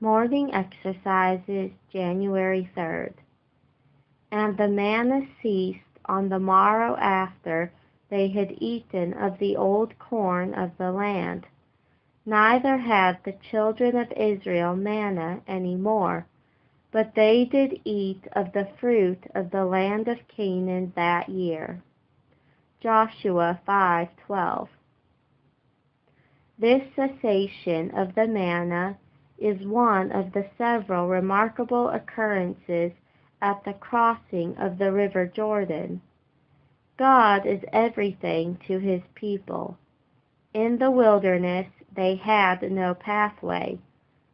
Morning Exercises, January 3rd. And the manna ceased on the morrow after they had eaten of the old corn of the land. Neither had the children of Israel manna any more, but they did eat of the fruit of the land of Canaan that year. Joshua 5:12. This cessation of the manna is one of the several remarkable occurrences at the crossing of the river Jordan. God is everything to his people. In the wilderness they had no pathway,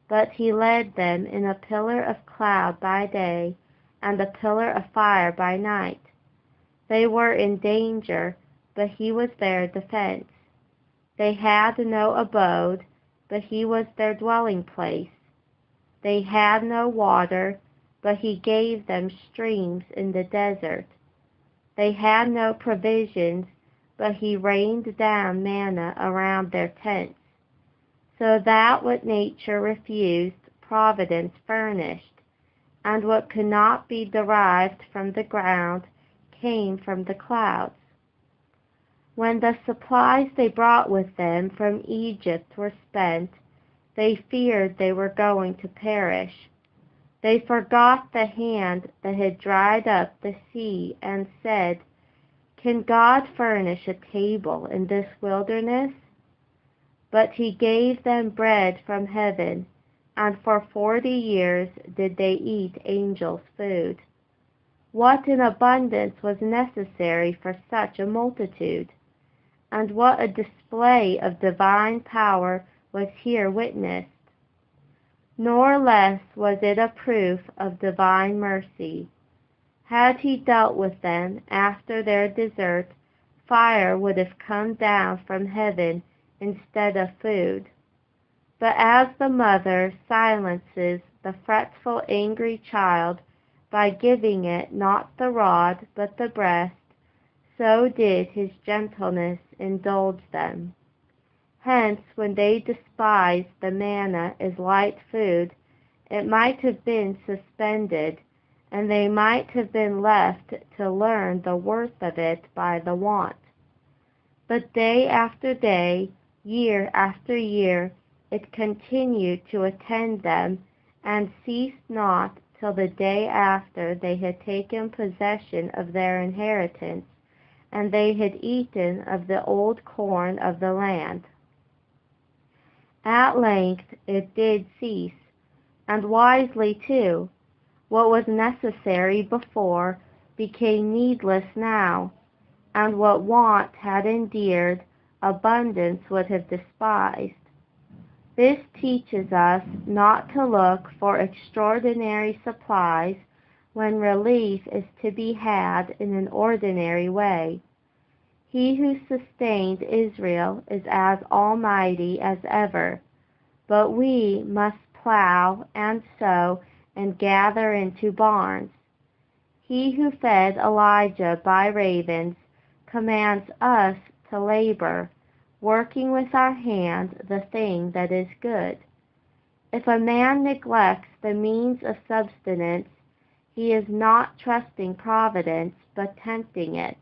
but he led them in a pillar of cloud by day and a pillar of fire by night. They were in danger, but he was their defense. They had no abode, but he was their dwelling place. They had no water, but he gave them streams in the desert. They had no provisions, but he rained down manna around their tents. So that what nature refused, Providence furnished, and what could not be derived from the ground came from the clouds. When the supplies they brought with them from Egypt were spent, they feared they were going to perish. They forgot the hand that had dried up the sea and said, "Can God furnish a table in this wilderness?" But he gave them bread from heaven, and for 40 years did they eat angels' food. What an abundance was necessary for such a multitude! And what a display of divine power was here witnessed! Nor less was it a proof of divine mercy. Had he dealt with them after their desert, fire would have come down from heaven instead of food. But as the mother silences the fretful, angry child by giving it not the rod but the breast, so did his gentleness indulge them. Hence, when they despised the manna as light food, it might have been suspended, and they might have been left to learn the worth of it by the want. But day after day, year after year, it continued to attend them, and ceased not till the day after they had taken possession of their inheritance, and they had eaten of the old corn of the land. At length it did cease, and wisely too. What was necessary before became needless now, and what want had endeared, abundance would have despised. This teaches us not to look for extraordinary supplies when relief is to be had in an ordinary way. He who sustained Israel is as almighty as ever, but we must plow and sow and gather into barns. He who fed Elijah by ravens commands us to labor, working with our hand the thing that is good. If a man neglects the means of subsistence, he is not trusting Providence, but tempting it,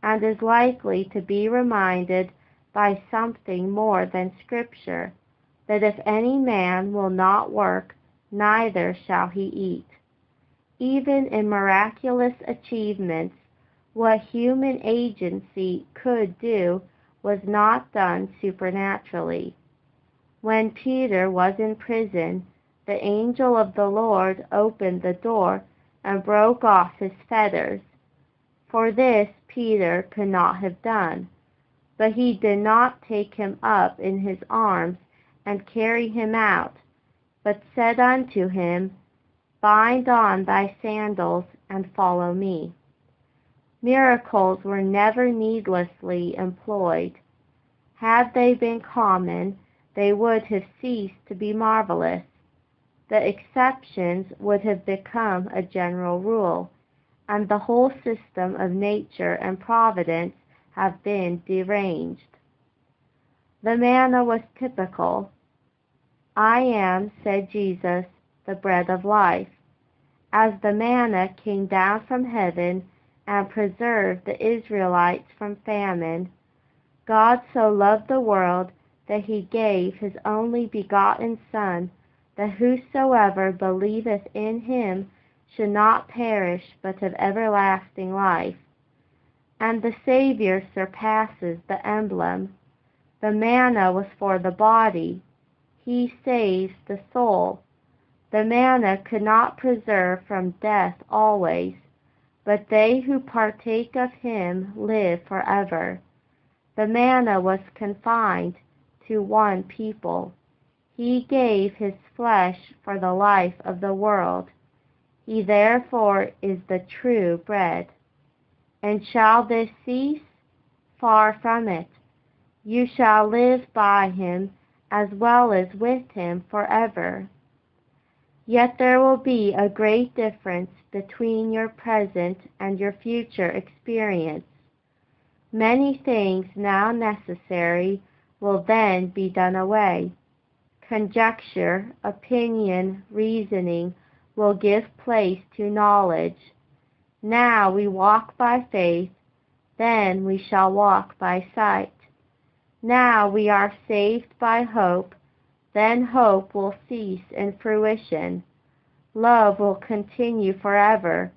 and is likely to be reminded by something more than Scripture, that if any man will not work, neither shall he eat. Even in miraculous achievements, what human agency could do was not done supernaturally. When Peter was in prison, the angel of the Lord opened the door and broke off his fetters. For this Peter could not have done, but he did not take him up in his arms and carry him out, but said unto him, "Bind on thy sandals, and follow me." Miracles were never needlessly employed. Had they been common, they would have ceased to be marvelous. The exceptions would have become a general rule, and the whole system of nature and providence have been deranged. The manna was typical. I am, said Jesus, the bread of life. As the manna came down from heaven and preserved the Israelites from famine, God so loved the world that he gave his only begotten Son, that whosoever believeth in him should not perish but have everlasting life. And the Savior surpasses the emblem. The manna was for the body. He saves the soul. The manna could not preserve from death always, but they who partake of him live forever. The manna was confined to one people. He gave his flesh for the life of the world. He therefore is the true bread. And shall this cease? Far from it. You shall live by him as well as with him forever. Yet there will be a great difference between your present and your future experience. Many things now necessary will then be done away. Conjecture, opinion, reasoning will give place to knowledge. Now we walk by faith, then we shall walk by sight. Now we are saved by hope, then hope will cease in fruition. Love will continue forever,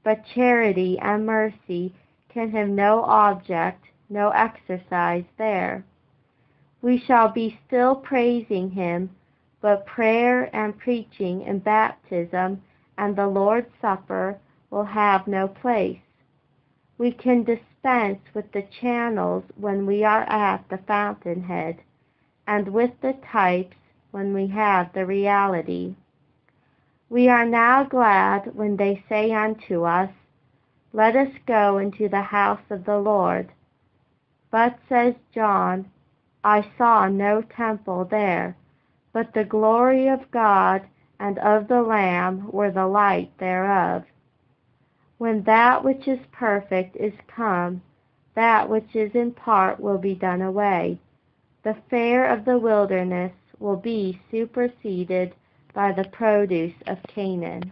but charity and mercy can have no object, no exercise there. We shall be still praising him, but prayer and preaching and baptism and the Lord's Supper will have no place. We can dispense with the channels when we are at the fountainhead, and with the types when we have the reality. We are now glad when they say unto us, Let us go into the house of the Lord. But, says John, I saw no temple there, but the glory of God and of the Lamb were the light thereof. When that which is perfect is come, that which is in part will be done away. The fare of the wilderness will be superseded by the produce of Canaan.